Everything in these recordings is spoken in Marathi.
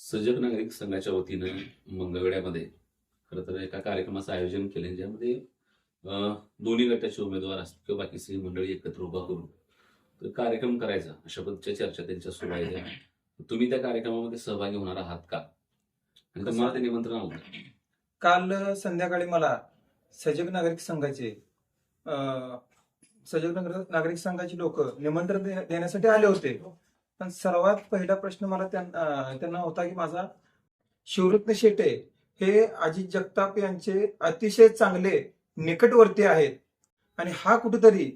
सजग नागरिक संघाच्या वतीनं मंगळवेढ्यामध्ये खरं तर एका कार्यक्रमाचं आयोजन केलं ज्यामध्ये दोन्ही गटाचे उमेदवार असतील किंवा बाकी सगळी मंडळी एकत्र उभा करून तर कार्यक्रम करायचा अशा पद्धतीच्या चर्चा त्यांच्या सुरू आहे. तुम्ही त्या कार्यक्रमामध्ये सहभागी होणार आहात का आणि तुम्हाला ते निमंत्रण आलं का? काल संध्याकाळी मला सजग नागरिक संघाचे नागरिक संघाची लोक निमंत्रण देण्यासाठी आले होते. पण सर्वात पहिला प्रश्न मला त्यांना होता की माझा शिवरत्न शेटे हे अजित जगताप यांचे अतिशय चांगले निकटवर्ती आहेत आणि हा कुठेतरी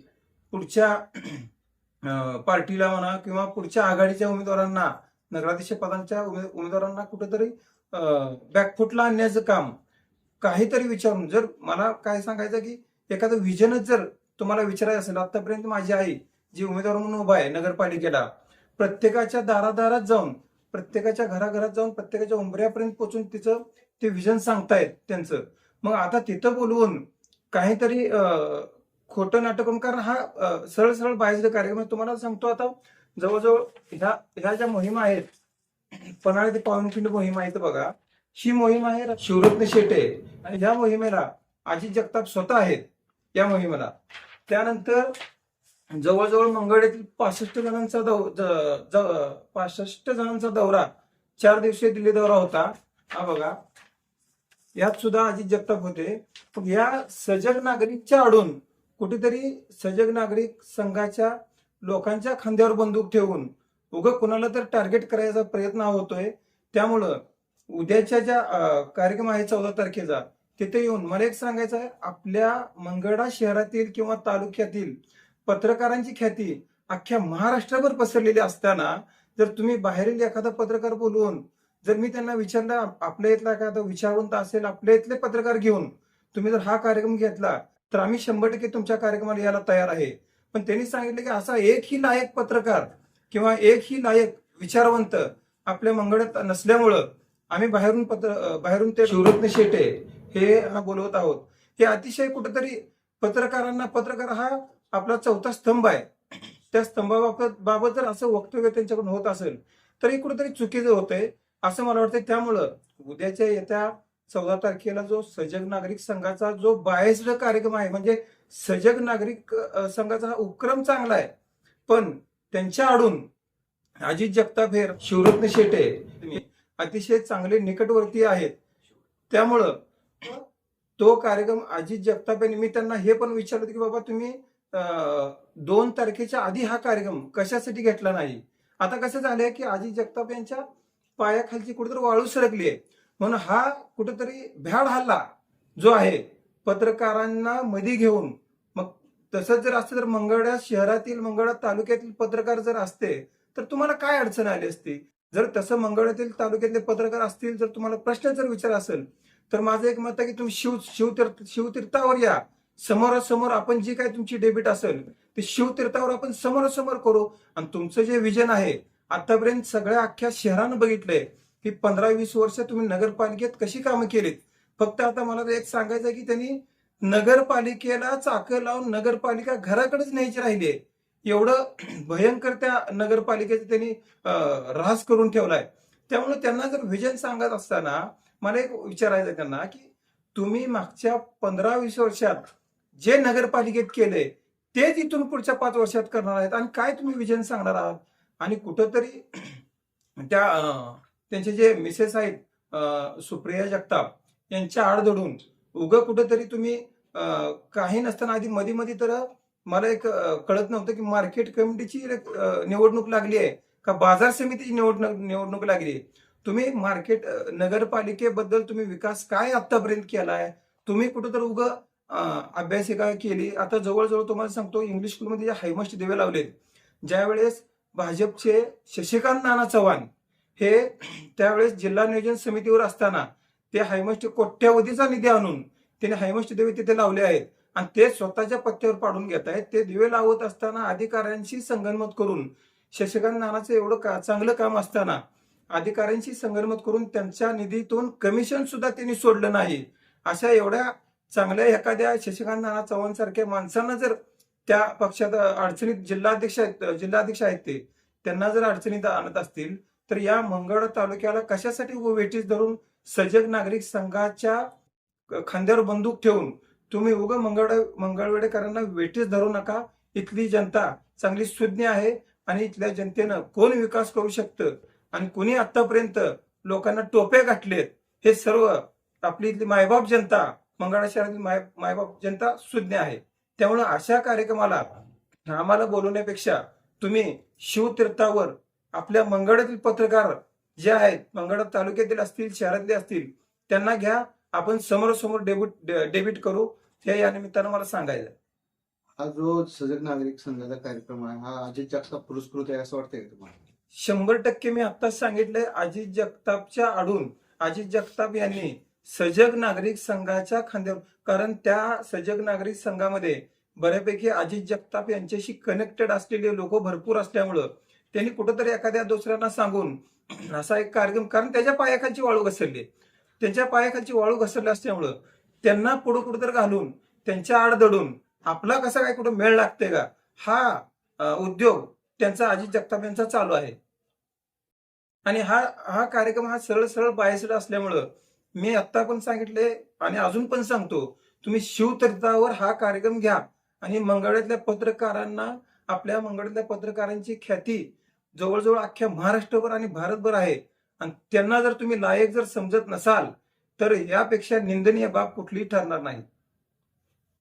पुढच्या पार्टीला म्हणा किंवा पुढच्या आघाडीच्या उमेदवारांना नगराध्यक्ष पदांच्या उमेदवारांना कुठेतरी बॅकफुटला आणण्याचं काम काहीतरी विचारून, जर मला काय सांगायचं की एखादं विजनच जर तुम्हाला विचारायचं असेल, आतापर्यंत माझी आई जी उमेदवार म्हणून उभा आहे नगरपालिकेला, प्रत्येकाच्या दारादारात जाऊन, प्रत्येकाच्या घराघरात जाऊन, प्रत्येकाच्या उंबऱ्यापर्यंत पोहोचून तिचं ते विजन सांगतायत त्यांचं. मग आता तिथं बोलवून काहीतरी खोटं नाटक करून, कारण हा सरळ सरळ बाहेरचा कार्यक्रम तुम्हाला सांगतो. आता जवळजवळ ह्या ज्या मोहिमा आहेत, पन्हाळे ते पावनखिंड मोहीम आहेत बघा, ही मोहीम आहे शिवरत्न शेटे आणि ह्या मोहिमेला अजित जगताप स्वतः आहेत या मोहिमेला. त्यानंतर जवळजवळ मंगळवेढ्यातील 65 जणांचा दौरा, 4 दिवसीय दिल्ली दौरा होता. हा बघा, यात सुद्धा अजित जगताप होते. या सजग नागरिकच्या आडून कुठेतरी सजग नागरिक संघाच्या लोकांच्या खांद्यावर बंदूक ठेवून उगं कुणाला तर टार्गेट करायचा प्रयत्न होतोय. त्यामुळं उद्याच्या ज्या कार्यक्रम आहे 14 तारखेचा, तिथे येऊन मला एक सांगायचं आहे, आपल्या मंगळवेढा शहरातील किंवा तालुक्यातील पत्रकारांची ख्याती अख्ख्या महाराष्ट्रभर पसरलेली असताना जर तुम्ही बाहेरील एखादा पत्रकार बोलवून, जर मी त्यांना विचारलं आपल्या इथला एखादा विचारवंत असेल, आपल्या इथले पत्रकार घेऊन तुम्ही जर हा कार्यक्रम घेतला तर आम्ही 100% तुमच्या कार्यक्रमाला यायला तयार आहे. पण त्यांनी सांगितलं की असा एकही लायक पत्रकार किंवा एकही लायक विचारवंत आपल्या मंगळवेढ्यात नसल्यामुळं आम्ही बाहेरून ते शिवरत्न शेटे हे बोलवत आहोत. हे अतिशय कुठेतरी पत्रकार हा आपला चौथा स्तंभ आहे. त्या स्तंभाबाबत जर असं वक्तव्य त्यांच्याकडून होत असेल तर हे कुठेतरी चुकीचं होतंय असं मला वाटतंय. त्यामुळं उद्याच्या येत्या 14 तारखेला जो सजग नागरिक संघाचा जो बायस्ड कार्यक्रम आहे, म्हणजे सजग नागरिक संघाचा हा उपक्रम चांगला आहे, पण त्यांच्या आडून अजित जगताप हे शिवरत्न शेटे अतिशय चांगले निकटवर्ती आहेत. त्यामुळं तो कार्यक्रम अजित जगताप यांनी, मी त्यांना हे पण विचारलं की बाबा तुम्ही 2 तारखेच्या आधी हा कार्यक्रम कशासाठी घेतला नाही. आता कसं झालंय की अजित जगताप यांच्या पायाखालची कुठेतरी वाळू सरकली आहे, म्हणून हा कुठेतरी भ्याड हल्ला जो आहे पत्रकारांना मध्ये घेऊन, मग तसंच जर असतं तर मंगळवेढा शहरातील, मंगळवेढा तालुक्यातील पत्रकार जर असते तर तुम्हाला काय अडचण आली असती. जर तसं मंगळवेढ्यातील तालुक्यातले पत्रकार असतील, जर तुम्हाला प्रश्न जर विचार असेल तर माझं एक मत आहे की तुम्ही शिवतीर्थावर या, समोरासमोर आपण जी काय तुमची डेबिट असेल ते शिवतीर्थावर आपण समोरासमोर करू. आणि तुमचं जे विजन आहे, आतापर्यंत सगळ्या अख्ख्या शहरानं बघितलंय की 15-20 वर्ष तुम्ही नगरपालिकेत कशी कामं केलीत. फक्त आता मला एक सांगायचं आहे की त्यांनी नगरपालिकेला चाकं लावून नगरपालिका घराकडेच न्यायची राहिली, एवढं भयंकर त्या नगरपालिकेचं त्यांनी ऱ्हास करून ठेवलाय. त्यामुळे त्यांना जर विजन सांगत असताना मला एक विचारायचं त्यांना की तुम्ही मागच्या 15-20 वर्षात जे नगरपालिकेत केले तेच इथून पुढच्या 5 वर्षात करणार आहेत आणि काय तुम्ही विजन सांगणार आहात. आणि कुठंतरी त्यांचे जे मिसेस आहेत सुप्रिया जगताप यांच्या आड धरून उगं कुठंतरी तुम्ही काही नसताना, आधी मध्ये तर मला एक कळत नव्हतं की मार्केट कमिटीची निवडणूक लागली आहे का बाजार समितीची निवडणूक लागली आहे. तुम्ही नगरपालिकेबद्दल तुम्ही विकास काय आतापर्यंत केलाय, तुम्ही कुठंतरी उगं अभ्यासिका केली. आता जवळजवळ तुम्हाला सांगतो, इंग्लिश स्कूलमध्ये जे हायमस्ट दिवे लावलेत, ज्यावेळेस भाजपचे शशिकांत नाना चव्हाण हे त्यावेळेस जिल्हा नियोजन समितीवर असताना ते हायमस्ट कोट्यावधीचा निधी आणून त्याने हायमस्ट दिवे तिथे लावले आहेत आणि ते स्वतःच्या पत्त्यावर पाडून घेत आहेत. ते दिवे लावत असताना अधिकाऱ्यांशी संगनमत करून, शशिकांत नानाचं एवढं चांगलं काम असताना अधिकाऱ्यांशी संगनमत करून त्यांच्या निधीतून कमिशन सुद्धा त्यांनी सोडलं नाही. अशा एवढ्या चांगल्या एखाद्या शशिकांत नाना चव्हाण सारख्या माणसांना जर त्या पक्षात अडचणीत जिल्हाध्यक्ष आहेत ते, त्यांना जर अडचणीत आणत असतील तर या मंगळवेढा तालुक्याला कशासाठी वेठीस धरून सजग नागरिक संघाच्या खांद्यावर बंदूक ठेवून तुम्ही मंगळवेढेकरांना वेठीस धरू नका. इथली जनता चांगली सुज्ञ आहे आणि इथल्या जनतेनं कोण विकास करू शकतं आणि कोणी आतापर्यंत लोकांना टोप्या गाठलेत हे सर्व आपली इथली मायबाप जनता, मंगळवेढा शहरातील मायबाप जनता सुज्ञ आहे. त्यामुळे अशा कार्यक्रमाला आम्हाला बोलवण्यापेक्षा तुम्ही शिवतीर्थावर आपल्या मंगळवेढ्यातील पत्रकार जे आहेत, मंगळवेढा तालुक्यातील असतील, शहरातले असतील, त्यांना घ्या. आपण समोरासमोर डेबिट करू. हे या निमित्तानं मला सांगायचं. हा जो सजग नागरिक संघाचा कार्यक्रम आहे हा अजित जगताप पुरस्कृत आहे असं वाटतंय का तुम्हाला? 100% मी आत्ताच सांगितलंय. अजित जगतापच्या आडून अजित जगताप यांनी सजग नागरिक संघाच्या खांद्यावर, कारण त्या सजग नागरिक संघामध्ये बऱ्यापैकी अजित जगताप यांच्याशी कनेक्टेड असलेले लोक भरपूर असल्यामुळं त्यांनी कुठंतरी एखाद्या दुसऱ्यांना सांगून असा एक कार्यक्रम, कारण त्याच्या पायाखालची वाळू घसरली, त्यांच्या पायाखालची वाळू घसरली असल्यामुळं त्यांना पुढं कुठं घालून त्यांच्या आड दडून आपला कसा काय कुठं मेळ लागते का, हा उद्योग त्यांचा अजित जगताप यांचा चालू आहे. आणि हा कार्यक्रम हा सरळ सरळ बायसड असल्यामुळं मी आत्ता पण सांगितले आणि अजून पण सांगतो, तुम्ही शिवतीर्थावर हा कार्यक्रम घ्या आणि मंगळवेढ्यातल्या पत्रकारांना, आपल्या मंगळवेढ्यातल्या पत्रकारांची ख्याती जवळजवळ अख्ख्या महाराष्ट्रभर आणि भारतभर आहे. आणि त्यांना जर तुम्ही लायक जर समजत नसाल तर यापेक्षा निंदनीय बाब कुठलीही ठरणार नाही.